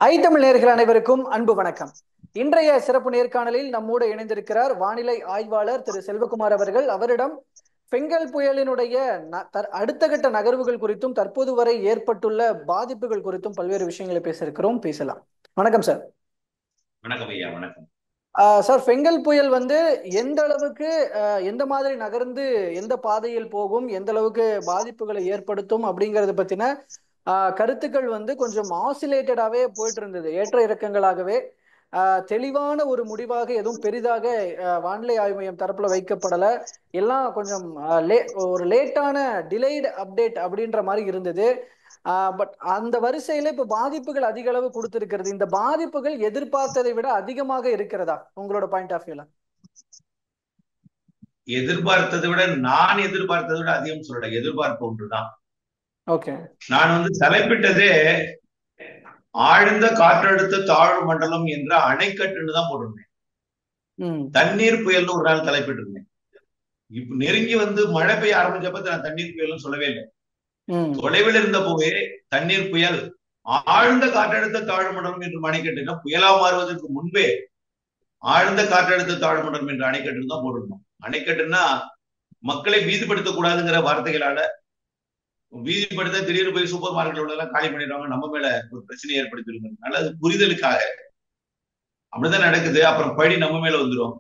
ஐத்தமிழ் நேயர்கள் அனைவருக்கும் அன்பு வணக்கம். இன்றைய சிறப்பு நேர்காணலில் நம்மோடு இணைந்திருக்கிறார் வானிலை ஆய்வாளர் திரு செல்வகுமார் அவர்கள். அவரிடம் பெங்கல் புயலினுடைய அடுத்த கட்ட நகர்வுகள் குறித்தும் தற்போது வரை ஏற்பட்டுள்ள பாதிப்புகள் குறித்தும் பல்வேறு விஷயங்களை பேச இருக்கிறோம். பேசலாம். வணக்கம் சார். வணக்கம் ஐயா. வணக்கம் சார், பெங்கல் புயல் எந்த அளவுக்கு எந்த மாதிரி நகர்ந்து எந்த பாதையில் போகும், எந்த அளவுக்கு பாதிப்புகளை ஏற்படுத்தும் அப்படிங்கறத பத்தின கருத்துக்கள் கொஞ்சம் ஆசிலேட்டடாவே போயிட்டு இருந்தது, ஏற்ற இறக்கங்களாகவே. தெளிவான ஒரு முடிவாக எதுவும் பெரிதாக வானிலை ஆய்வு மையம் தரப்புல வைக்கப்படல. எல்லாம் கொஞ்சம் ஒரு லேட்டான டிலேய்டு அப்டேட் அப்படின்ற மாதிரி இருந்தது. பட் அந்த வரிசையில இப்ப பாதிப்புகள் அதிக அளவு கொடுத்திருக்கிறது. இந்த பாதிப்புகள் எதிர்பார்த்ததை விட அதிகமாக இருக்கிறதா உங்களோட பாயிண்ட் ஆஃப் வியூல? எதிர்பார்த்ததை விட நான் எதிர்பார்த்ததை விட அதிகம் சொல்லல. எதிர்பார்ப்பு ஒன்றுதான். ஓகே. நான் தலைப்பிட்டதே ஆழ்ந்த காற்றழுத்த தாழ்வு மண்டலம் என்ற அணைக்கட்டுன்னு தான் போட்டிருந்தேன். தண்ணீர் புயல்னு ஒரு நாள் தலைப்பிட்டு இருந்தேன். இப்ப நெருங்கி மழை பெய்ய ஆரம்பிச்சப்ப நான் தண்ணீர் புயல்னு சொல்லவே இல்லை. தொலைவில் இருந்த போவே தண்ணீர் புயல், ஆழ்ந்த காற்றழுத்த தாழ்வு மண்டலம் என்று அணைக்கட்டுனா புயலா மாறுவதற்கு முன்பே ஆழ்ந்த காற்றழுத்த தாழ்வு மண்டலம் என்ற அணைக்கட்டுன்னு தான் போட்டிருந்தோம். அணைக்கட்டுன்னா மக்களை பீதிப்படுத்த கூடாதுங்கிற வார்த்தைகளால பீதிப்படுத்த திடீர்னு போய் சூப்பர் மார்க்கெட்ல உள்ளதெல்லாம் காலி பண்ணிடுவாங்க, நம்ம மேல ஒரு பிரச்சனை ஏற்படுத்திருக்காங்க. அது புரிதலுக்காக அப்படிதான் நடக்குது. அப்புறம் பழி நம்ம மேல வந்துடும்.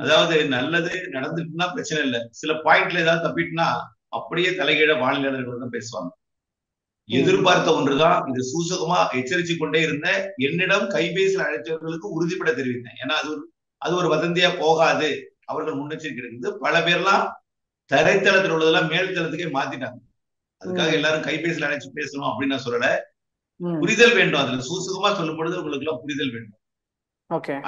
அதாவது நல்லது நடந்துட்டுனா பிரச்சனை இல்லை, சில பாயிண்ட்ல ஏதாவது தப்பிட்டுனா அப்படியே தலைகீழ வானிலையாளர்கள் தான் பேசுவாங்க. எதிர்பார்த்த ஒன்றுதான். இது சூசகமா எச்சரிச்சு கொண்டே இருந்த என்னிடம் கைபேசியில் அழைத்தவர்களுக்கு உறுதிப்பட தெரிவித்தேன். ஏன்னா அது ஒரு வதந்தியா போகாது, அவர்கள் முன்னெச்சரிக்கை இருக்குது. பல பேர்லாம் தரைத்தளத்தில் உள்ளதெல்லாம் மேல் தளத்துக்கே மாத்திட்டாங்க. அதுக்காக எல்லாரும் கைபேசியில் அழைச்சு பேசணும் அப்படின்னு நான் சொல்லல. புரிதல் வேண்டும். அதுல சூசகமா சொல்லும் பொழுது உங்களுக்கு எல்லாம் புரிதல் வேண்டும்.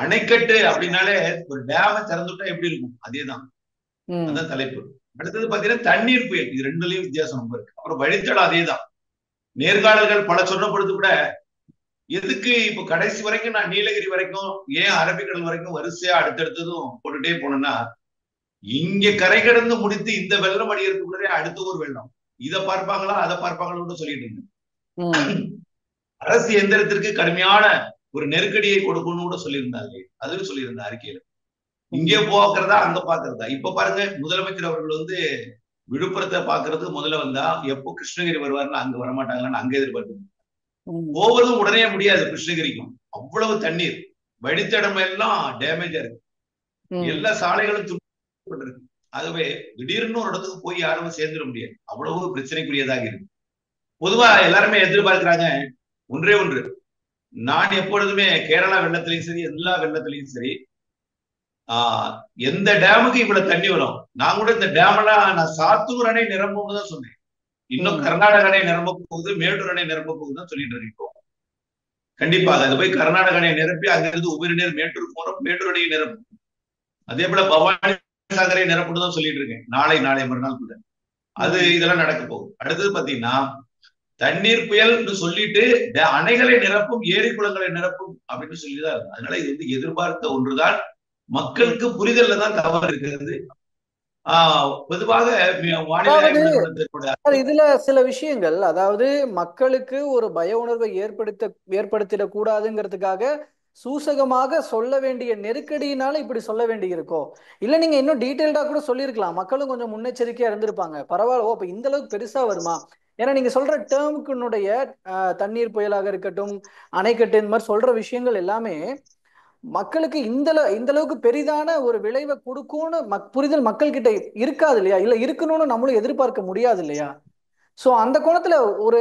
அணைக்கட்டு அப்படின்னாலே ஒரு டேம திறந்துட்டா எப்படி இருக்கும், அதேதான். அதான் தலைப்பு. அடுத்தது பாத்தீங்கன்னா தண்ணீர் புயல். இது ரெண்டுலயும் வித்தியாசம் ரொம்ப இருக்கு. அப்புறம் வழித்தடம் அதேதான். நேர்காணல்கள் பல சொன்ன பொழுது கூட எதுக்கு இப்ப கடைசி வரைக்கும் நான் நீலகிரி வரைக்கும், ஏன் அரபிக்கடல் வரைக்கும் வரிசையா அடுத்தடுத்ததும் போட்டுட்டே போனேன்னா, இங்க கரை கடந்து முடித்து இந்த வெள்ளம் அடிக்கிறதுக்குள்ளே அடுத்த ஒரு வெள்ளம், இதை பார்ப்பாங்களா அதை பார்ப்பாங்களோன்னு சொல்லிட்டு இருந்தேன். அரசு எந்திரத்திற்கு கடுமையான ஒரு நெருக்கடியை கொடுக்கணும்னு கூட சொல்லியிருந்தாங்க. அதுவும் சொல்லியிருந்த அறிக்கையில. இங்கே போக்குறதா அங்க பாக்குறதா. இப்ப பாருங்க, முதலமைச்சர் அவர்கள் விழுப்புரத்தை பாக்குறது முதல்ல வந்தா எப்போ கிருஷ்ணகிரி வருவாருன்னு அங்க வரமாட்டாங்களான்னு அங்க எதிர்பார்த்து போவதும் உடனே முடியாது. கிருஷ்ணகிரிக்கும் அவ்வளவு தண்ணீர், வழித்தடம் எல்லாம் டேமேஜா இருக்கு, எல்லா சாலைகளும் துண்டிக்கப்பட்டிருக்கு. ஆகவே திடீர்னு ஒரு இடத்துக்கு போய் யாரும் சேர்ந்துட முடியாது, அவ்வளவு பிரச்சனைக்குரியதாக இருக்கு. பொதுவா எல்லாருமே எதிர்பார்க்கிறாங்க ஒன்றே ஒன்று. நான் எப்பொழுதுமே கேரளா வெள்ளத்திலையும் சரி, எல்லா வெள்ளத்திலையும் சரி, எந்த டேமுக்கு இவ்வளவு தண்ணி வரும், நான் கூட இந்த டேம் எல்லாம் நான் சாத்தூர் அணை நிரம்பும் தான் சொன்னேன். இன்னும் கர்நாடக அணை நிரம்ப போகுது, மேட்டூர் அணை நிரம்ப போகுதுன்னு சொல்லிட்டு இருக்கோம். கண்டிப்பாக அது போய் கர்நாடக அணை நிரப்பி அங்கிருந்து உபரி நீர் மேட்டூர் போறோம், மேட்டூர் அணையை நிரப்பும். அதே போல பவானி சாகரை நிரப்புன்னு தான் சொல்லிட்டு இருக்கேன். நாளை மறுநாள் கூட அது இதெல்லாம் நடக்க போகுது. அடுத்தது பாத்தீங்கன்னா தண்ணீர் புயல் சொல்லிட்டு அணைகளை நிரப்பும், ஏரி குளங்களை நிரப்பும் அப்படின்னு சொல்லிதான் இருக்கு. அதனால இது எதிர்பார்த்த ஒன்றுதான். மக்களுக்கு புரிதல்ல தான் தவறு இருக்கிறது. பொதுவாக இதுல சில விஷயங்கள், அதாவது மக்களுக்கு ஒரு பய உணர்வை ஏற்படுத்திடக் கூடாதுங்கிறதுக்காக சூசகமாக சொல்ல வேண்டிய நெருக்கடியினால இப்படி சொல்ல வேண்டி இருக்கோ, இல்ல நீங்க இன்னும் டீட்டெயில்டா கூட சொல்லியிருக்கலாம், மக்களும் கொஞ்சம் முன்னெச்சரிக்கையா இருந்திருப்பாங்க, பரவாயில்ல. ஓ, இப்ப இந்த அளவுக்கு பெருசா வருமா? ஏன்னா நீங்க சொல்ற டேர்முக்குனுடைய தண்ணீர் புயலாக இருக்கட்டும், அணைக்கட்டு, இந்த மாதிரி சொல்ற விஷயங்கள் எல்லாமே மக்களுக்கு இந்த அளவுக்கு பெரிதான ஒரு விளைவை கொடுக்கும்னு புரிதல் மக்கள் கிட்ட இருக்காது இல்லையா? இல்ல இருக்கணும்னு நம்மளும் எதிர்பார்க்க முடியாது இல்லையா? சோ அந்த கோணத்துல ஒரு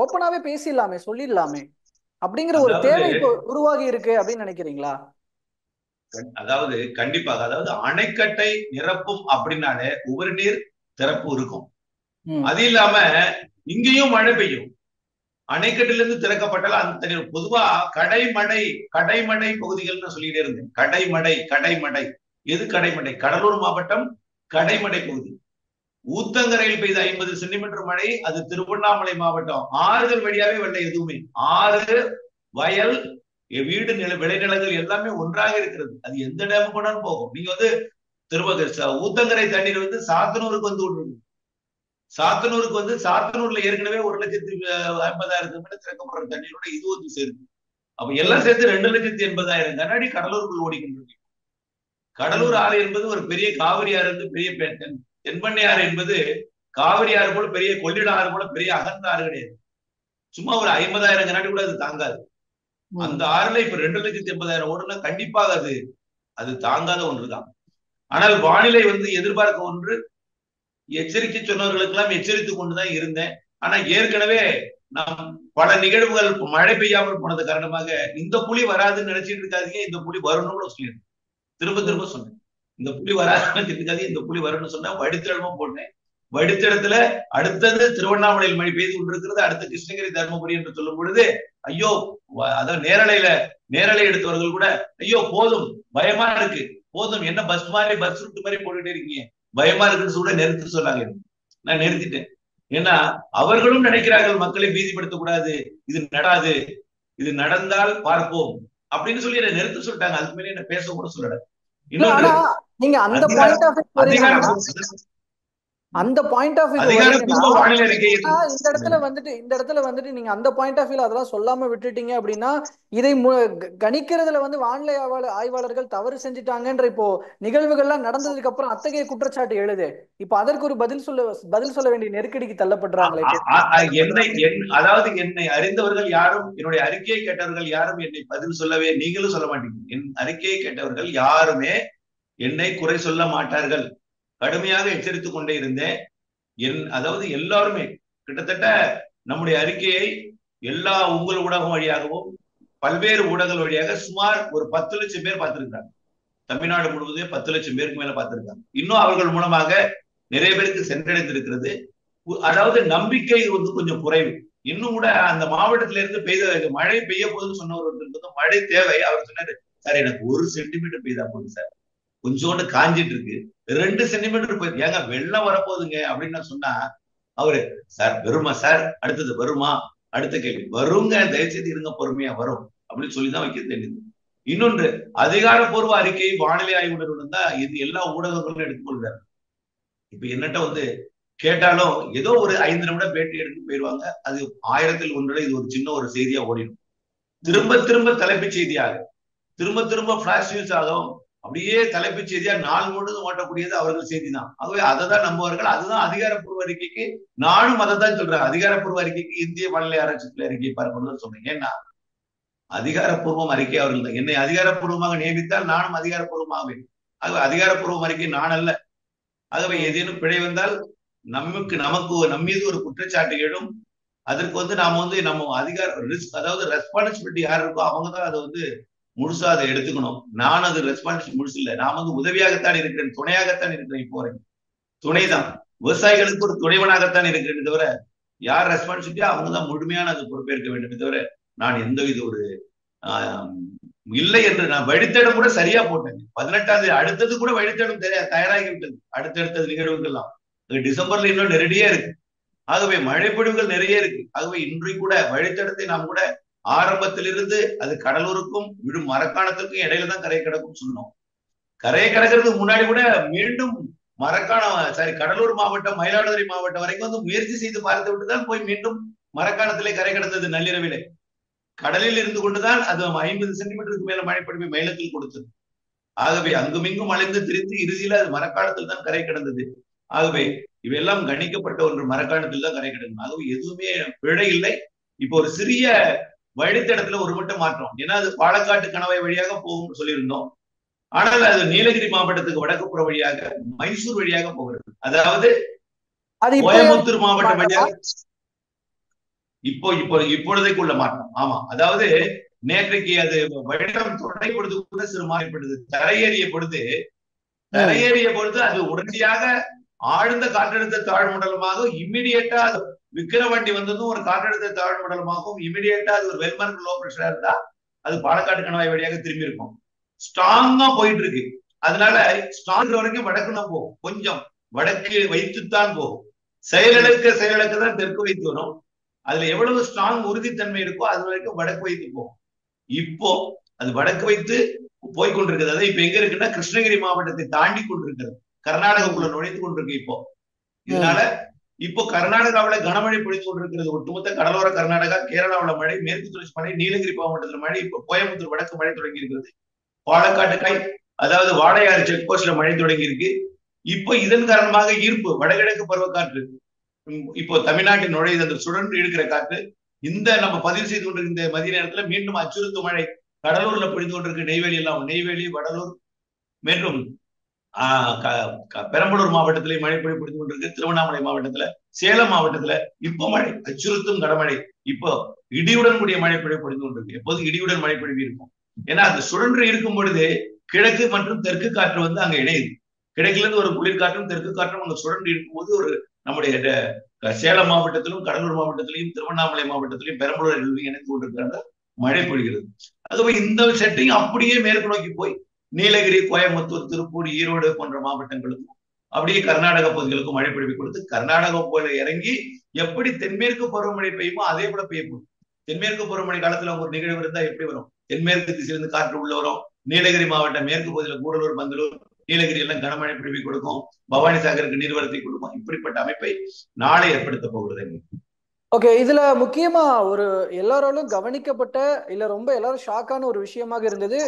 ஓப்பனாவே பேசிடலாமே, சொல்லிடலாமே அப்படிங்கிற ஒரு தேவை இப்போ உருவாகி இருக்கு அப்படின்னு நினைக்கிறீங்களா? அதாவது கண்டிப்பாக, அதாவது அணைக்கட்டை நிரப்பும் அப்படின்னாலே உபரி நீர் திறப்பு இருக்கும். அது இல்லாம இங்கேயும் மழை பெய்யும். அணைக்கட்டில இருந்து திறக்கப்பட்டால் அந்த தண்ணீர் பொதுவா கடைமடை பகுதிகள் சொல்லிட்டே இருந்தேன். கடைமடை எது கடைமடை? கடலூர் மாவட்டம் கடைமடை பகுதி. ஊத்தங்கரையில் பெய்த 50 சென்டிமீட்டர் மழை, அது திருவண்ணாமலை மாவட்டம். ஆறுகள் வழியாவே வெள்ளம் எதுவுமே. ஆறு, வயல், வீடு, விளைநிலங்கள் எல்லாமே ஒன்றாக இருக்கிறது. அது எந்த டேம் கொண்டாலும் போகும். நீங்க ஊத்தங்கரை தண்ணீர் சாத்தனூருக்கு விட்டுருக்கு. சாத்தனூருக்கு வந்து சாத்தனூர்ல ஏற்கனவே 1,50,000 மேல திறக்கப்படுற தண்ணீரோட இது வந்து சேர்ந்து அப்ப எல்லாம் சேர்த்து 2,80,000 கண்ணாடி கடலூருக்குள் ஓடிக்கின்றது. கடலூர் ஆறு என்பது ஒரு பெரிய காவிரி ஆறு வந்து பெரிய தென்பண்ணை ஆறு என்பது காவிரி ஆறு போல பெரிய கொள்ளிட ஆறு போல பெரிய அகன்ற ஆறு கிடையாது. சும்மா ஒரு 50,000 கண்ணாடி கூட அது தாங்காது. அந்த ஆறுல இப்ப 2,80,000 ஓடுனா கண்டிப்பாக அது தாங்காத ஒன்றுதான். ஆனால் வானிலை வந்து எதிர்பார்க்க ஒன்று, எச்சரிக்கை சொன்னவர்களுக்கு எல்லாம் எச்சரித்துக் கொண்டுதான் இருந்தேன். ஆனா ஏற்கனவே நாம் பல நிகழ்வுகள் மழை பெய்யாமல் போனது காரணமாக இந்த புலி வராதுன்னு நினைச்சிட்டு இருக்காதீங்க, இந்த புலி வரணும்னு சொல்லியிருந்தேன். திரும்ப திரும்ப சொன்னேன், இந்த புலி வராதுன்னு இருக்காதீங்க, இந்த புலி வரணும்னு சொன்னா வடித்தளமா போட்டேன். வடித்தடத்துல அடுத்தது திருவண்ணாமலையில் மழை பெய்து கொண்டிருக்கிறது, அடுத்து கிருஷ்ணகிரி தர்மபுரி என்று சொல்லும் பொழுது ஐயோ, அதாவது நேரலை எடுத்தவர்கள் கூட ஐயோ போதும், பயமா இருக்கு, போதும், என்ன பஸ் ரூட் மாதிரி போட்டுட்டே இருக்கீங்க, பயமா இருக்குன்னு கூட நிறுத்த சொன்னாங்க. நான் நிறுத்திட்டேன். ஏன்னா அவர்களும் நினைக்கிறார்கள் மக்களை பீதிப்படுத்தக்கூடாது, இது நடாது, இது நடந்தால் பார்ப்போம் அப்படின்னு சொல்லி என்ன நிறுத்த சொல்லிட்டாங்க. அதுக்கு மேலே என்ன பேச கூட சொல்லல. இன்னொன்று, நீங்க அந்த பாயிண்ட் ஆஃப் அந்த பாயிண்ட் ஆஃப் வியூ இந்த இடத்துல வந்துட்டு நீங்க அந்த பாயிண்ட் ஆஃப் வியூல அதெல்லாம் சொல்லாம விட்டுட்டீங்க அப்படின்னா இதை கணிக்கிறதுல வந்து வானிலை ஆய்வாளர்கள் தவறு செஞ்சுட்டாங்கன்ற இப்போ நிகழ்வுகள்லாம் நடந்ததுக்கு அப்புறம் அத்தகைய குற்றச்சாட்டு எழுது. இப்ப அதற்கு ஒரு பதில் சொல்ல வேண்டிய நெருக்கடிக்கு தள்ளப்படுறாங்களே. அதாவது என்னை அறிந்தவர்கள் யாரும், என்னுடைய அறிக்கையை கேட்டவர்கள் யாரும் என்னை பதில் சொல்லவே, நீங்களும் சொல்ல மாட்டீங்க, என் அறிக்கையை கேட்டவர்கள் யாருமே என்னை குறை சொல்ல மாட்டார்கள். கடுமையாக எச்சரித்துக் கொண்டே இருந்தேன். அதாவது எல்லாருமே கிட்டத்தட்ட நம்முடைய அறிக்கையை எல்லா உங்கள் ஊடகம் வழியாகவும் பல்வேறு ஊடகங்கள் வழியாக சுமார் ஒரு 10 லட்சம் பேர் பார்த்திருக்காங்க. தமிழ்நாடு முழுவதும் 10 லட்சம் பேருக்கு மேல பார்த்திருக்காங்க. இன்னும் அவர்கள் மூலமாக நிறைய பேருக்கு சென்றடைந்திருக்கிறது. அதாவது நம்பிக்கை வந்து கொஞ்சம் குறைவு. இன்னும் கூட அந்த மாவட்டத்தில இருந்து மழை பெய்ய போதுன்னு சொன்னவர் மழை தேவை, அவர் சொன்னாரு, சார் எனக்கு 1 சென்டிமீட்டர் பெய்தா போதும் சார், கொஞ்சோண்டு காஞ்சிட்டு இருக்கு, 2 சென்டிமீட்டர் போய் ஏங்க வெள்ளம் வரப்போகுதுங்க அப்படின்னு நான் சொன்னா, அவரு சார் வருமா சார், அடுத்தது வருமா, அடுத்த கேள்வி வருங்க, தயவுசெய்து இருங்க, பொறுமையா வரும் அப்படின்னு சொல்லிதான் வைக்க தெரியுது. இன்னொன்று, அதிகாரப்பூர்வ அறிக்கை வானிலை ஆய்வு நிறுவனம் தான் இது எல்லா ஊடகங்களும் எடுத்துக்கொள்றாரு. இப்ப என்னட்ட வந்து கேட்டாலும் ஏதோ ஒரு 5 நிமிடம் பேட்டி எடுத்து போயிடுவாங்க. அது 1000ல் 1 இது ஒரு சின்ன ஒரு செய்தியா ஓடிடும். திரும்ப திரும்ப தலைப்புச் செய்தியாக, திரும்ப திரும்ப பிளாஷ் நியூஸ் ஆகும், அப்படியே தலைப்புச் செய்தியா நாள் முழுவதும் ஓட்டக்கூடியது அவர்கள் செய்தி தான். ஆகவே அதை தான் நம்புவார்கள். அதுதான் அதிகாரப்பூர்வ அறிக்கைக்கு. நானும் அதை தான் சொல்றேன், அதிகாரப்பூர்வ அறிக்கைக்கு இந்திய வானிலை ஆராய்ச்சி அறிக்கை பார்க்கணும்னு சொல்றேன். ஏன்னா அதிகாரப்பூர்வம் அறிக்கை அவர்கள் தான். என்னை அதிகாரப்பூர்வமாக நியமித்தால் நானும் அதிகாரப்பூர்வமாவேன். ஆகவே அதிகாரப்பூர்வம் அறிக்கை நான் அல்ல. ஆகவே ஏதேனும் பிழை வந்தால் நமக்கு நம் மீது ஒரு குற்றச்சாட்டு எழும். அதற்கு வந்து நாம வந்து நம்ம அதாவது ரெஸ்பான்சிபிலிட்டி யார் இருக்கோ அவங்க தான் அதை வந்து முழுசா அதை எடுத்துக்கணும். நான் அது ரெஸ்பான்சிபிலிட்டி முழுசு இல்லை, நான் வந்து உதவியாகத்தான் இருக்கிறேன், துணையாகத்தான் இருக்கிறேன். இப்போ வரைக்கும் துணைதான், விவசாயிகளுக்கு ஒரு துணைவனாகத்தான் இருக்கிறேன் தவிர யார் ரெஸ்பான்சிபிலிட்டியா அவங்க தான் முழுமையான அது பொறுப்பேற்க வேண்டும் தவிர நான் எந்த வித ஒரு இல்லை என்று. நான் வழித்தடம் கூட சரியா போட்டேன். 18ஆம் தேதி அடுத்தது கூட வழித்தடம் தயாராகிவிட்டது. அடுத்தடுத்தது நிகழ்வுகள்லாம் டிசம்பர்ல இன்னும் நெருடியே இருக்கு. ஆகவே மழைப்பொழிவுகள் நிறைய இருக்கு. ஆகவே இன்றைக்கு கூட வழித்தடத்தை நாம் கூட ஆரம்பத்திலிருந்து அது கடலூருக்கும் விடும் மரக்காணத்திற்கும் இடையில தான் கரை கிடக்கும் சொன்னோம். கரையை கிடக்கிறதுக்கு முன்னாடி கூட மீண்டும் கடலூர் மாவட்டம் மயிலாடுதுறை மாவட்டம் வரைக்கும் வந்து முயற்சி செய்து பார்த்து விட்டுதான் போய் மீண்டும் மரக்காணத்திலே கரை கிடந்தது. நள்ளிரவிலே கடலில் இருந்து கொண்டுதான் அது 50 சென்டிமீட்டருக்கு மேல மழைப்பொழிவை மயிலத்தில் கொடுத்தது. ஆகவே அங்குமிங்கும் அலைந்து திரிந்து இறுதியில அது மரக்காணத்தில் தான் கரை கிடந்தது. ஆகவே இவையெல்லாம் கணிக்கப்பட்ட ஒன்று, மரக்காணத்தில் தான் கரை கிடக்கும். ஆகவே எதுவுமே பிழை இல்லை. இப்போ ஒரு சிறிய வழித்தடத்துல ஒரு மட்டும் மாற்றம், ஏன்னா அது பாலக்காட்டு கணவாய் வழியாக போகும் சொல்லியிருந்தோம். ஆனால் அது நீலகிரி மாவட்டத்துக்கு வடக்குப்புற வழியாக மைசூர் வழியாக போகிறது. அதாவது கோயம்புத்தூர் மாவட்டம் வழியாக இப்பொழுதைக்குள்ள மாற்றம். ஆமா, அதாவது நேற்றைக்கு அது வழித்தடம் தொடங்கி பொழுது கூட சிறு மாறிப்படுது. தரையேறிய பொழுது அது உடனடியாக ஆழ்ந்த காற்றழுத்த தாழ்வு மண்டலமாக இம்மிடியேட்டா விக்கிரவாண்டி வந்ததும் ஒரு காற்றழுத்த தாழ்வு மண்டலமாகவும் இமிடியேட்டா அது ஒரு வெல்மார்க் லோ பிரஷரா இருந்தா அது பாலக்காட்டு கணவாய் வழியாக திரும்பி இருக்கும். ஸ்ட்ராங்கா போயிட்டு இருக்கு. அதனால ஸ்ட்ராங் வரைக்கும் வடக்கு தான் போகும், கொஞ்சம் வடக்கு வைத்துத்தான் போகும். செயலிழக்க தான் தெற்கு வைத்து வரும். அதுல எவ்வளவு ஸ்ட்ராங் உறுதித்தன்மை இருக்கோ அது வரைக்கும் வடக்கு வைத்து போகும். இப்போ அது வடக்கு வைத்து போய்கொண்டிருக்கிறது. அதாவது இப்ப எங்க இருக்குன்னா கிருஷ்ணகிரி மாவட்டத்தை தாண்டி கொண்டிருக்கிறது, கர்நாடகக்குள்ள நுழைந்து கொண்டிருக்கு இப்போ. இதனால இப்போ கர்நாடகாவில கனமழை பொழிந்து கொண்டிருக்கிறது. ஒட்டுமொத்த கடலோர கர்நாடகா, கேரளாவுல மழை, மேற்கு தொடர்ச்சி மழை, நீலகிரி மாவட்டத்தில் மழை, இப்போ கோயம்புத்தூர் வடக்கு மழை தொடங்கி இருக்கிறது. பாலக்காட்டு அதாவது வாடையாறு செக் போஸ்ட்ல மழை தொடங்கி இருக்கு. இப்போ இதன் காரணமாக ஈர்ப்பு வடகிழக்கு பருவக்காற்று இப்போ தமிழ்நாட்டின் நுழையுது. அந்த சுழன்று இழுக்கிற காற்று இந்த நம்ம பதிவு செய்து கொண்டிருக்கிற மதிய நேரத்துல மீண்டும் அச்சுறுத்தும் மழை கடலூர்ல பொழிந்து கொண்டிருக்க நெய்வேலி, வடலூர் மற்றும் பெரம்பலூர் மாவட்டத்திலே மழை பொழிந்து கொண்டிருக்கு. திருவண்ணாமலை மாவட்டத்துல, சேலம் மாவட்டத்துல இப்போ மழை, அச்சுறுத்தும் கனமழை. இப்போ இடியுடன் கூடிய மழை பொழிந்து கொண்டிருக்கு. எப்போதும் இடியுடன் மழை பொழிவு இருக்கும். ஏன்னா அது சுழன்று இருக்கும் பொழுது கிழக்கு மற்றும் தெற்கு காற்று வந்து அங்க இணையுது. கிழக்குல இருந்து ஒரு குளிர்காற்றும் தெற்கு காற்றும் அங்க சுழன்று இருக்கும்போது ஒரு நம்முடைய சேலம் மாவட்டத்திலும், கடலூர் மாவட்டத்திலையும், திருவண்ணாமலை மாவட்டத்திலையும், பெரம்பலூர் இணைந்து கொண்டிருக்கிறாங்க, மழை பொழிகிறது. அதுவே இந்த செட்டிங் அப்படியே மேற்கு நோக்கி போய் நீலகிரி, கோயம்புத்தூர், திருப்பூர், ஈரோடு போன்ற மாவட்டங்களுக்கும் அப்படியே கர்நாடக பகுதிகளுக்கும் மழை பொழிவை கொடுத்து கர்நாடகா போல இறங்கி எப்படி தென்மேற்கு பருவமழை பெய்யுமோ அதே போல பெய்யும். தென்மேற்கு பருவமழை காலத்துல ஒரு நிகழ்வு இருந்தா எப்படி வரும்? தென்மேற்கு திசையிலிருந்து காற்று உள்ள வரும். நீலகிரி மாவட்டம் மேற்கு பகுதியில் கூடலூர், பந்தலூர், நீலகிரி எல்லாம் கனமழை பொழிவை கொடுக்கும். பவானி சாகருக்கு நீர்வரத்தை கொடுக்கும். இப்படிப்பட்ட அமைப்பை நாளை ஏற்படுத்த போகிறது. ஓகே, இதுல முக்கியமா ஒரு எல்லாராலும் கவனிக்கப்பட்ட இல்ல ரொம்ப எல்லாரும் ஷாக்கான ஒரு விஷயமாக இருந்தது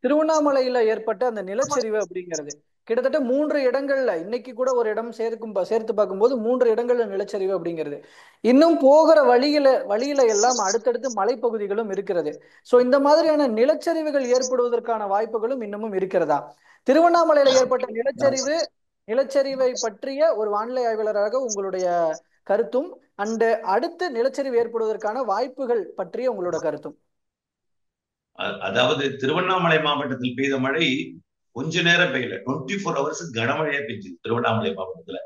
திருவண்ணாமலையில ஏற்பட்ட அந்த நிலச்சரிவு அப்படிங்கிறது. கிட்டத்தட்ட 3 இடங்கள்ல, இன்னைக்கு கூட ஒரு இடம் சேர்த்து பார்க்கும்போது 3 இடங்கள்ல நிலச்சரிவு அப்படிங்கிறது. இன்னும் போகிற வழியில எல்லாம் அடுத்தடுத்து மலைப்பகுதிகளும் இருக்கிறது. சோ இந்த மாதிரியான நிலச்சரிவுகள் ஏற்படுவதற்கான வாய்ப்புகளும் இன்னமும் இருக்கிறதா? திருவண்ணாமலையில ஏற்பட்ட நிலச்சரிவை பற்றிய ஒரு வானிலை ஆய்வாளராக உங்களுடைய கருத்தும் அண்ட் அடுத்து நிலச்சரிவு ஏற்படுவதற்கான வாய்ப்புகள் பற்றிய உங்களோட கருத்தும். அதாவது திருவண்ணாமலை மாவட்டத்தில் பெய்த மழை கொஞ்ச நேரம் பெய்யல, 24 hours கனமழையா பெய்யுது திருவண்ணாமலை மாவட்டத்துல.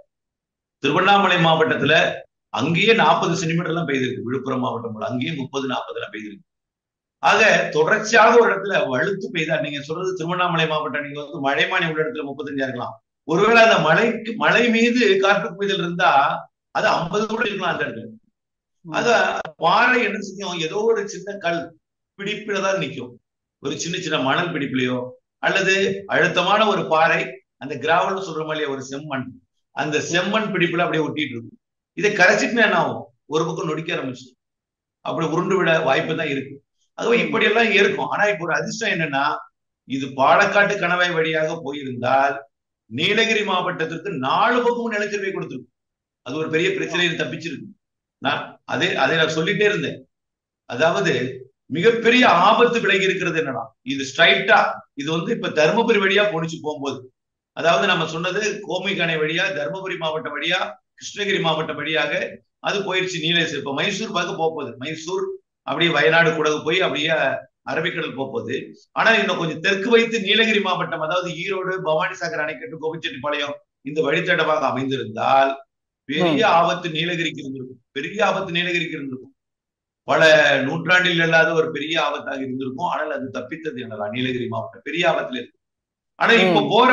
திருவண்ணாமலை மாவட்டத்துல அங்கேயே 40 சென்டிமீட்டர் எல்லாம் பெய்திருக்கு. விழுப்புரம் மாவட்டம் அங்கேயே 30-40 எல்லாம் பெய்திருக்கு. ஆக தொடர்ச்சியாக ஒரு இடத்துல வலுத்து பெய்தா. நீங்க சொல்றது திருவண்ணாமலை மாவட்டம், நீங்க வந்து மழைமானி உள்ள இடத்துல 35 இருக்கலாம். ஒருவேளை அந்த மலை மீது காற்று புயல் இருந்தா அது 50 கூட இருக்கலாம் அந்த இடத்துல. ஆக பாறை என்ன செய்யும், ஏதோ ஒரு சின்ன கல் பிடிப்புலதான் நிற்கும். ஒரு சின்ன சின்ன மணல் பிடிப்புலையோ அல்லது அழுத்தமான ஒரு பாறை, அந்த கிராவல் சொல்ற மாதிரியே ஒரு செம்மண், அந்த செம்மண் பிடிப்புல அப்படியே ஒட்டிட்டு இருக்கும். இதை கரைச்சிட்டுனா என்ன ஆகும், ஒரு பக்கம் நொடிக்க ஆரம்பிச்சு அப்படி உருண்டு விட வாய்ப்பு தான் இருக்கு. அதுவே இப்படி எல்லாம் இருக்கும். ஆனா இப்ப ஒரு அதிர்ஷ்டம் என்னன்னா, இது பாலக்காட்டு கணவாய் வழியாக போயிருந்தால் நீலகிரி மாவட்டத்திற்கு 4 பக்கமும் நிலச்சரிவை கொடுத்திருக்கும். அது ஒரு பெரிய பிரச்சனையை தப்பிச்சிருக்கு. அதை நான் சொல்லிட்டே இருந்தேன். அதாவது மிகப்பெரிய ஆபத்து விலகி இருக்கிறது என்னன்னா, இது ஸ்ட்ரைட்டா இது வந்து இப்ப தருமபுரி வழியா போனிச்சு போகும்போது, அதாவது நம்ம சொன்னது கோமிகணை வழியா, தருமபுரி மாவட்டம் வழியா, கிருஷ்ணகிரி மாவட்டம் வழியாக அது போயிடுச்சு நீலகிரி. இப்ப மைசூர் பார்க்க போகுது, மைசூர் அப்படியே வயநாடு குடகு போய் அப்படியே அரபிக்கடல் போகுது. ஆனா இன்னும் கொஞ்சம் தெற்கு வைத்து நீலகிரி மாவட்டம், அதாவது ஈரோடு, பவானி சாகர் அணைக்கட்டு, கோபிச்செட்டிப்பாளையம் இந்த வழித்தடமாக அமைந்திருந்தால் பெரிய ஆபத்து நீலகிரிக்கு இருந்திருக்கும். பெரிய ஆபத்து நீலகிரிக்கு இருந்திருக்கும். பல நூற்றாண்டில் இல்லாத ஒரு பெரிய ஆபத்தாக இருந்திருக்கும். ஆனால் அது தப்பித்தது என்னலாம், நீலகிரி மாவட்டம் பெரிய ஆபத்துல இருக்கு. ஆனா இப்ப போற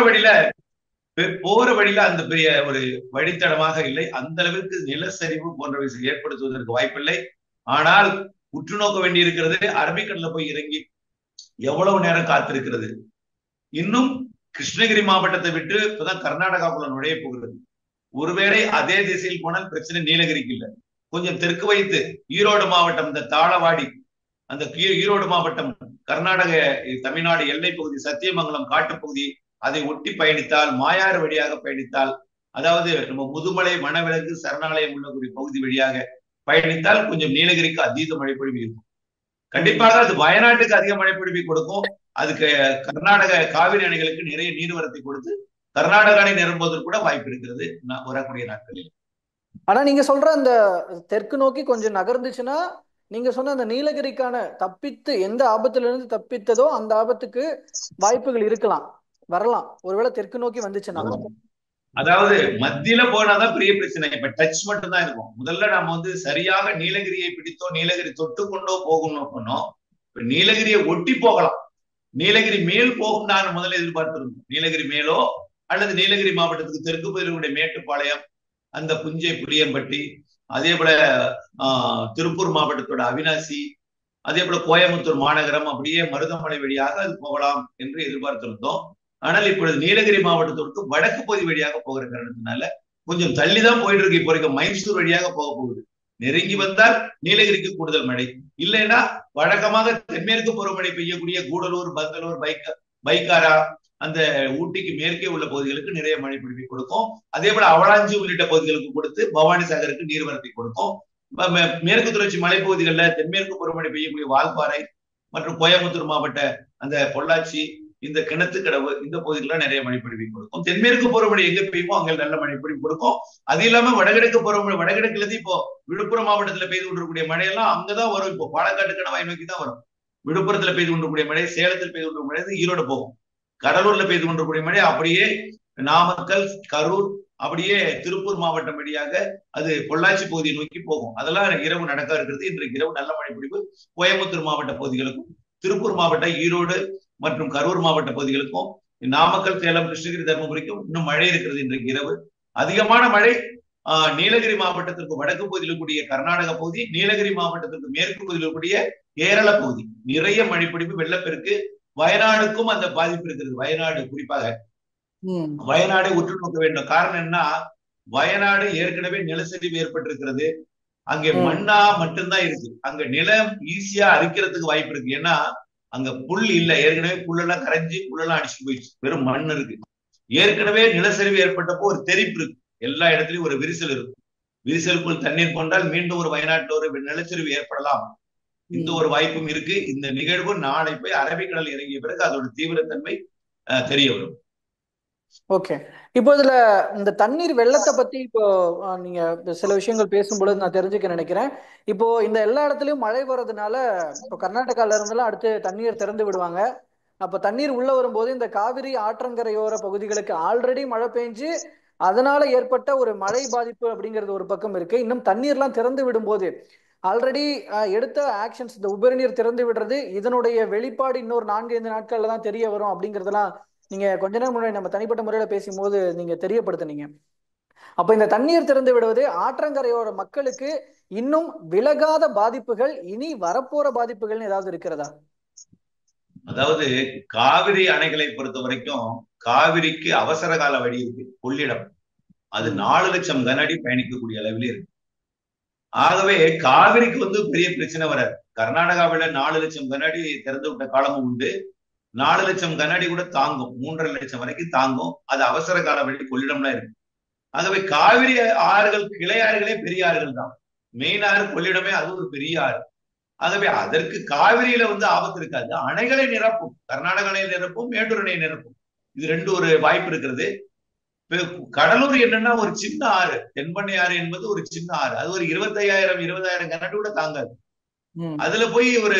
வழியில அந்த பெரிய ஒரு வழித்தடமாக இல்லை. அந்த அளவிற்கு நிலச்சரிவு போன்றவை ஏற்படுத்துவதற்கு வாய்ப்பில்லை. ஆனால் உற்று நோக்க வேண்டி இருக்கிறது, அரபிக்கடல்ல போய் இறங்கி எவ்வளவு நேரம் காத்திருக்கிறது. இன்னும் கிருஷ்ணகிரி மாவட்டத்தை விட்டு இப்பதான் கர்நாடகாக்குள்ள நுழைய போகிறது. ஒருவேளை அதே திசையில் போனால் பிரச்சனை நீலகிரிக்கு இல்லை. கொஞ்சம் தெற்கு வைத்து ஈரோடு மாவட்டம், இந்த தாளவாடி, அந்த ஈரோடு மாவட்டம் கர்நாடக தமிழ்நாடு எல்லை பகுதி, சத்தியமங்கலம் காட்டுப்பகுதி, அதை ஒட்டி பயணித்தால், மாயாறு வழியாக பயணித்தால், அதாவது நம்ம முதுமலை வனவிலங்கு சரணாலயம் உள்ளக்கூடிய பகுதி வழியாக பயணித்தால் கொஞ்சம் நீலகிரிக்கு அதீத மழைப்பொழிவு இருக்கும். கண்டிப்பாக அது வயநாட்டுக்கு அதிக மழைப்பொழிவை கொடுக்கும். அதுக்கு கர்நாடக காவிரி அணைகளுக்கு நிறைய நீர்வரத்தை கொடுத்து கர்நாடக அணை நிரம்புவதற்கு கூட வாய்ப்பு இருக்கிறது வரக்கூடிய நாட்களில். ஆனா நீங்க சொல்ற அந்த தெற்கு நோக்கி கொஞ்சம் நகர்ந்துச்சுன்னா, நீங்க சொன்ன அந்த நீலகிரிக்கான தப்பித்து எந்த ஆபத்துல இருந்து தப்பித்ததோ அந்த ஆபத்துக்கு வாய்ப்புகள் இருக்கலாம், வரலாம், ஒருவேளை தெற்கு நோக்கி வந்துச்சுன்னா. அதாவது மத்தியில போனாதான் பெரிய பிரச்சனை. இப்ப டச் மட்டும் தான் இருக்கும். முதல்ல நம்ம வந்து சரியாக நீலகிரியை பிடித்தோ நீலகிரி தொட்டு கொண்டோ போகணும் பண்ணோம். இப்ப நீலகிரியை ஒட்டி போகலாம், நீலகிரி மேல் போகும் நான் முதல்ல எதிர்பார்த்திருந்தோம். நீலகிரி மேலோ அல்லது நீலகிரி மாவட்டத்துக்கு தெற்கு பகுதியிலுடைய மேட்டுப்பாளையம், அந்த புஞ்சை புளியம்பட்டி, அதே போல திருப்பூர் மாவட்டத்தோட அவினாசி, அதே போல கோயம்புத்தூர் மாநகரம், அப்படியே மருதமலை வழியாக அது போகலாம் என்று எதிர்பார்த்திருந்தோம். ஆனால் இப்பொழுது நீலகிரி மாவட்டத்திற்கு வடக்கு பகுதி வழியாக போகிற காரணத்தினால கொஞ்சம் தள்ளிதான் போயிட்டு இருக்கு. இப்போ வரைக்கும் மைசூர் வழியாக போக போகுது. நெருங்கி வந்தால் நீலகிரிக்கு கூடுதல் மழை, இல்லைன்னா வழக்கமாக தென்மேற்கு பருவமழை பெய்யக்கூடிய கூடலூர், பந்தலூர், பைக்காரா, அந்த ஊட்டிக்கு மேற்கே உள்ள பகுதிகளுக்கு நிறைய மழை பொழிவை கொடுக்கும். அதே போல அவலாஞ்சி உள்ளிட்ட பகுதிகளுக்கு கொடுத்து பவானி சாகருக்கு நீர்வரத்தை கொடுக்கும். மேற்கு தொடர்ச்சி மலைப்பகுதிகளில் தென்மேற்கு பருவமழை பெய்யக்கூடிய வால்பாறை மற்றும் கோயம்புத்தூர் மாவட்ட அந்த பொள்ளாச்சி, இந்த கிணத்துக்கடவு, இந்த பகுதிகளெல்லாம் நிறைய மழைப்பொழிவை கொடுக்கும். தென்மேற்கு பருவமழை எங்க பெய்யுமோ அங்கே நல்ல மழைப்பொழிவு கொடுக்கும். அது இல்லாம வடகிழக்கு பருவமழை, வடகிழக்குல இருந்து இப்போ விழுப்புரம் மாவட்டத்துல பெய்து கொண்டிருக்கக்கூடிய மழையெல்லாம் அங்கதான் வரும். இப்போ பாலக்காட்டு கணவாய் நோக்கி தான் வரும். விழுப்புரத்துல பெய்து கொண்டிருக்கக்கூடிய மழை, சேலத்தில் பெய்து கொண்டிருக்கூடிய மழை ஈரோடு போகும். கடலூர்ல பெய்து கொண்டிருக்கக்கூடிய மழை அப்படியே நாமக்கல், கரூர், அப்படியே திருப்பூர் மாவட்டம் வழியாக அது பொள்ளாச்சி பகுதியை நோக்கி போகும். அதெல்லாம் இரவு நடக்க இருக்கிறது. இன்றைக்கு இரவு நல்ல மழை பொழிவு கோயம்புத்தூர் மாவட்ட பகுதிகளுக்கும், திருப்பூர் மாவட்ட, ஈரோடு மற்றும் கரூர் மாவட்ட பகுதிகளுக்கும், நாமக்கல், சேலம், கிருஷ்ணகிரி, தருமபுரிக்கும் இன்னும் மழை இருக்கிறது. இன்றைக்கு இரவு அதிகமான மழை நீலகிரி மாவட்டத்திற்கு வடக்கு பகுதியில் கூடிய கர்நாடக பகுதி, நீலகிரி மாவட்டத்திற்கு மேற்கு பகுதியில் கூடிய கேரள பகுதி நிறைய மழைப்பிடிப்பு, வெள்ளப்பெருக்கு. வயநாடுக்கும் அந்த பாதிப்பு இருக்கிறது. வயநாடு குறிப்பாக வயநாடை உற்று நோக்க வேண்டும். காரணம் என்ன, வயநாடு ஏற்கனவே நிலச்சரிவு ஏற்பட்டிருக்கிறது. அங்கே மண்ணா மட்டும்தான் இருக்கு. அங்க நிலம் ஈஸியா அரிக்கிறதுக்கு வாய்ப்பு இருக்கு. ஏன்னா அங்க புல் இல்ல, ஏற்கனவே புல்லெல்லாம் கரைஞ்சி புல்லெல்லாம் அடிச்சுட்டு போயிடுச்சு, வெறும் மண் இருக்கு. ஏற்கனவே நிலச்சரிவு ஏற்பட்டப்போ ஒரு தெரிப்பு இருக்கு, எல்லா இடத்துலயும் ஒரு விரிசல் இருக்கும். விரிசலுக்குள் தண்ணீர் கொண்டால் மீண்டும் ஒரு வயநாட்டில் ஒரு நிலச்சரிவு ஏற்படலாம். இந்த ஒரு வாய்ப்பும் இருக்கு. இந்த நிகழ்வு நாளை போய் அரபிக்கடல் இறங்கிய பிறகு அதோட தீவிரத்தன்மை தெரிய வரும். ஓகே, இப்போ இதுல இந்த தண்ணீர் வெள்ளத்தை பத்தி இப்போ நீங்க சில விஷயங்கள் பேசும்பொழுது நான் தெரிஞ்சுக்க நினைக்கிறேன். இப்போ இந்த எல்லா இடத்துலயும் மழை வர்றதுனால இப்போ கர்நாடகால இருந்தெல்லாம் அடுத்து தண்ணீர் திறந்து விடுவாங்க. அப்ப தண்ணீர் உள்ள வரும்போது இந்த காவிரி ஆற்றங்கரையோர பகுதிகளுக்கு ஆல்ரெடி மழை பெஞ்சு அதனால ஏற்பட்ட ஒரு மழை பாதிப்பு அப்படிங்கிறது ஒரு பக்கம் இருக்கு. இன்னும் தண்ணீர்லாம் திறந்து விடும்போது ஆல்ரெடி எடுத்த ஆக்ஷன்ஸ், இந்த உபரி நீர் திறந்து விடுறது, இதனுடைய வெளிப்பாடு இன்னொரு 4-5 நாட்கள்ல தான் தெரிய வரும் அப்படிங்கிறதெல்லாம் நீங்க கொஞ்ச நேரம் முன்னாடி நம்ம தனிப்பட்ட முறையில பேசும்போது நீங்க தெரியப்படுத்தினீங்க. அப்ப இந்த தண்ணீர் திறந்து விடுவது ஆற்றங்கரையோர மக்களுக்கு இன்னும் விலகாத பாதிப்புகள், இனி வரப்போற பாதிப்புகள்னு ஏதாவது இருக்கிறதா? அதாவது காவிரி அணைகளை பொறுத்த வரைக்கும் காவிரிக்கு அவசர கால வழி இருக்கு, கொள்ளிடம். அது 4 லட்சம் கன அடி பயணிக்கக்கூடிய அளவில் இருக்கு. ஆகவே காவிரிக்கு பெரிய பிரச்சனை வராது. கர்நாடகாவில 4 லட்சம் கன அடி திறந்து விட்ட காலமும் உண்டு. 4 லட்சம் கன அடி கூட தாங்கும், 3.5 லட்சம் வரைக்கும் தாங்கும். அது அவசர கால வழி கொள்ளிடம்லாம் இருக்கு. ஆகவே காவிரி ஆறுகள், கிளை ஆறுகளே பெரிய ஆறுகள் தான். மெயின் ஆறு கொள்ளிடமே, அது ஒரு பெரிய ஆறு. ஆகவே அதற்கு காவிரியில ஆபத்து இருக்காது. அணைகளை நிரப்பும், கர்நாடக அணையை நிரப்பும், மேட்டூர் அணையை நிரப்பும். இது ரெண்டு ஒரு வாய்ப்பு இருக்கிறது. கடலூர் என்னன்னா ஒரு சின்ன ஆறு, தென்பண்ணை ஆறு என்பது ஒரு சின்ன ஆறு. அது ஒரு 25,000-20,000 கனடி கூட தாங்காது. அதுல போய் ஒரு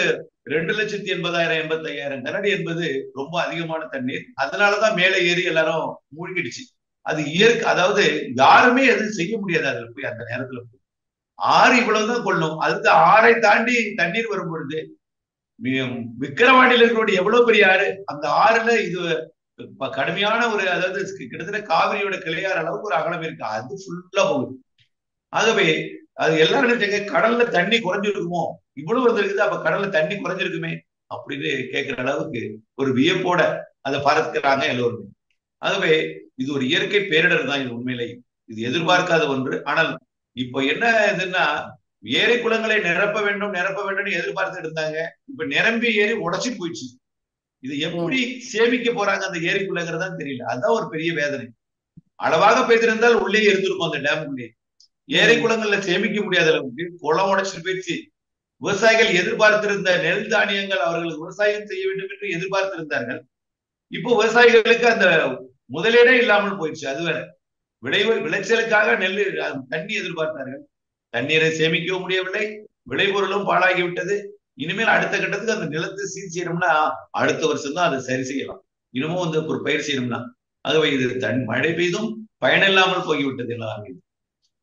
2,80,000 85,000 கனடி என்பது ரொம்ப அதிகமான தண்ணீர். அதனாலதான் மேலே ஏறி எல்லாரும் மூழ்கிடுச்சு. அது இயற்கை, அதாவது யாருமே எதுவும் செய்ய முடியாது. அதுல போய் அந்த நேரத்துல போய் ஆறு இவ்வளவுதான் கொள்ளும். அதுக்கு ஆறை தாண்டி தண்ணீர் வரும் பொழுது விக்கிரவாண்டியில இருக்கக்கூடிய எவ்வளவு பெரிய ஆறு, அந்த ஆறுல இது கடுமையான ஒரு, அதாவது கிட்டத்தட்ட காவிரியோட கிளையாறு அளவுக்கு ஒரு அகலம் இருக்கு, அது ஃபுல்லா போகுது. ஆகவே அது எல்லாரும் கடல்ல தண்ணி குறைஞ்சிருக்குமோ, இவ்வளவு வந்துருக்குது, அப்ப கடல்ல தண்ணி குறைஞ்சிருக்குமே அப்படின்னு கேட்கிற அளவுக்கு ஒரு வியப்போட அதை பார்க்கிறாங்க எல்லோருமே. ஆகவே இது ஒரு இயற்கை பேரிடர் தான். இது உண்மையிலே இது எதிர்பார்க்காத ஒன்று. ஆனால் இப்ப என்ன இதுன்னா, ஏரி குளங்களை நிரப்ப வேண்டும் எதிர்பார்த்துட்டு இருந்தாங்க. இப்ப நிரம்பி ஏரி உடைச்சு போயிடுச்சு. இது எப்படி சேமிக்க போறாங்க அந்த ஏரிக்குள்ளங்கிறதா தெரியல. அதுதான் ஒரு பெரிய வேதனை. அளவாக பெய்திருந்தால் உள்ளே இருந்திருக்கும் அந்த டேமுக்குள்ளே. ஏரி குளங்கள்ல சேமிக்க முடியாத அளவுக்கு குளம் உடைச்சிட்டு போயிடுச்சு. விவசாயிகள் எதிர்பார்த்திருந்த நெல் தானியங்கள், அவர்களுக்கு விவசாயம் செய்ய வேண்டும் என்று எதிர்பார்த்திருந்தார்கள். இப்போ விவசாயிகளுக்கு அந்த முதலீடே இல்லாமல் போயிடுச்சு. அது வேற, விளைச்சலுக்காக நெல் தண்ணி எதிர்பார்த்தார்கள், தண்ணீரை சேமிக்கவும் முடியவில்லை, விளைபொருளும் பாழாகிவிட்டது. இனிமேல் அடுத்த கட்டத்துக்கு அந்த நிலத்தை சீர் செய்யணும்னா அடுத்த வருஷம் தான் அதை சரி செய்யலாம். இன்னமும் ஒரு பயிர் செய்யணும்னா. ஆகவே இது மழை பெய்தும் பயனில்லாமல் போய்விட்டது எல்லாமே.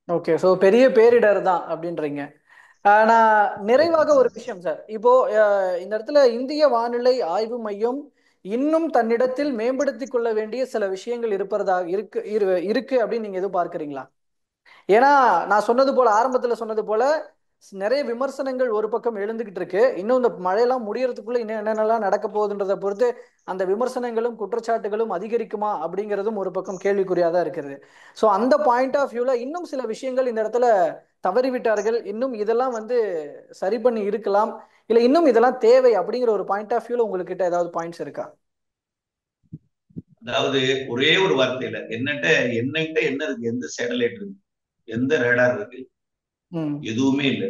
ஓகே, சோ பெரிய பேரிடர் தான் அப்படின்றீங்க. நான் நிறைவாக ஒரு விஷயம் சார், இப்போ இந்த இடத்துல இந்திய வானிலை ஆய்வு மையம் இன்னும் தன்னிடத்தில் மேம்படுத்திக் கொள்ள வேண்டிய சில விஷயங்கள் இருக்கு அப்படின்னு நீங்க எதுவும் பார்க்கறீங்களா? ஏன்னா நான் சொன்னது போல, ஆரம்பத்துல சொன்னது போல, நிறைய விமர்சனங்கள் ஒரு பக்கம் எழுந்துகிட்டு இருக்கு. இன்னும் இந்த மழையெல்லாம் முடியறதுக்குள்ள இன்னும் என்னென்னலாம் நடக்க போகுதுன்றதை பொறுத்து அந்த விமர்சனங்களும் குற்றச்சாட்டுகளும் அதிகரிக்குமா அப்படிங்கிறதும் ஒரு பக்கம் கேள்விக்குறியா தான் இருக்கிறது. ஸோ அந்த பாயிண்ட் ஆஃப் வியூல இன்னும் சில விஷயங்கள் இந்த இடத்துல தவறிவிட்டார்கள், இன்னும் இதெல்லாம் வந்து சரி பண்ணி இருக்கலாம், இல்ல இன்னும் இதெல்லாம் தேவை அப்படிங்கிற ஒரு பாயிண்ட் ஆஃப் வியூல உங்ககிட்ட ஏதாவது பாயிண்ட்ஸ் இருக்கா? அதாவது ஒரே ஒரு வார்த்தையில என்னகிட்ட என்ன இருக்கு? எந்த சேட்டலைட் இருக்கு? எந்த ரேடார் இருக்கு? எதுவுமே இல்லை.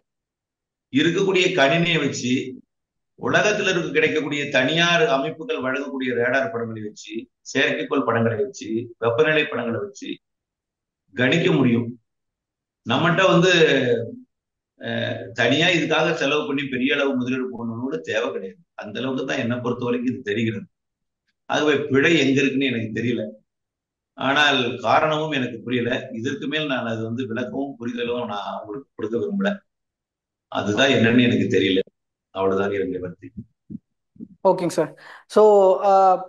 இருக்கக்கூடிய கணினியை வச்சு, உலகத்துல இருக்க கிடைக்கக்கூடிய தனியார் அமைப்புகள் வழங்கக்கூடிய ரேடார் படங்களை வச்சு, செயற்கைக்கோள் படங்களை வச்சு, வெப்பநிலை படங்களை வச்சு கணிக்க முடியும். நம்மகிட்ட வந்து தனியா இதுக்காக செலவு பண்ணி பெரிய அளவு முதலீடு போடணும்னு கூட தேவை கிடையாது. அந்த அளவுக்கு தான் என்னை பொறுத்த வரைக்கும் இது தெரிகிறது. ஆகவே பிழை எங்க இருக்குன்னு எனக்கு தெரியல. ஆனால் காரணமும் எனக்கு புரியல. இதற்கு மேல் நான் அது வந்து விளக்கமும் புரிதலும் நான் உங்களுக்கு கொடுக்க விரும்பல. அதுதான் என்னன்னு எனக்கு தெரியல. அவ்வளவுதான் என்னுடைய கருத்து. ஓகேங்க சார். ஸோ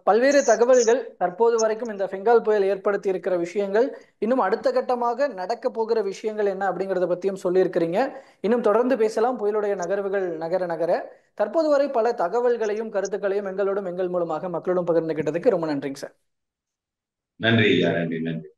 பல்வேறு தகவல்கள் தற்போது வரைக்கும் இந்த பெங்கால் புயல் ஏற்படுத்தி இருக்கிற விஷயங்கள், இன்னும் அடுத்த கட்டமாக நடக்க போகிற விஷயங்கள் என்ன அப்படிங்கிறத பற்றியும் சொல்லியிருக்கிறீங்க. இன்னும் தொடர்ந்து பேசலாம், புயலுடைய நகர்வுகள் நகர நகர. தற்போது வரை பல தகவல்களையும் கருத்துக்களையும் எங்களோடும் எங்கள் மூலமாக மக்களோடும் பகிர்ந்துகிட்டதுக்கு ரொம்ப நன்றிங்க சார். நன்றி ஐயா, நன்றி நன்றி.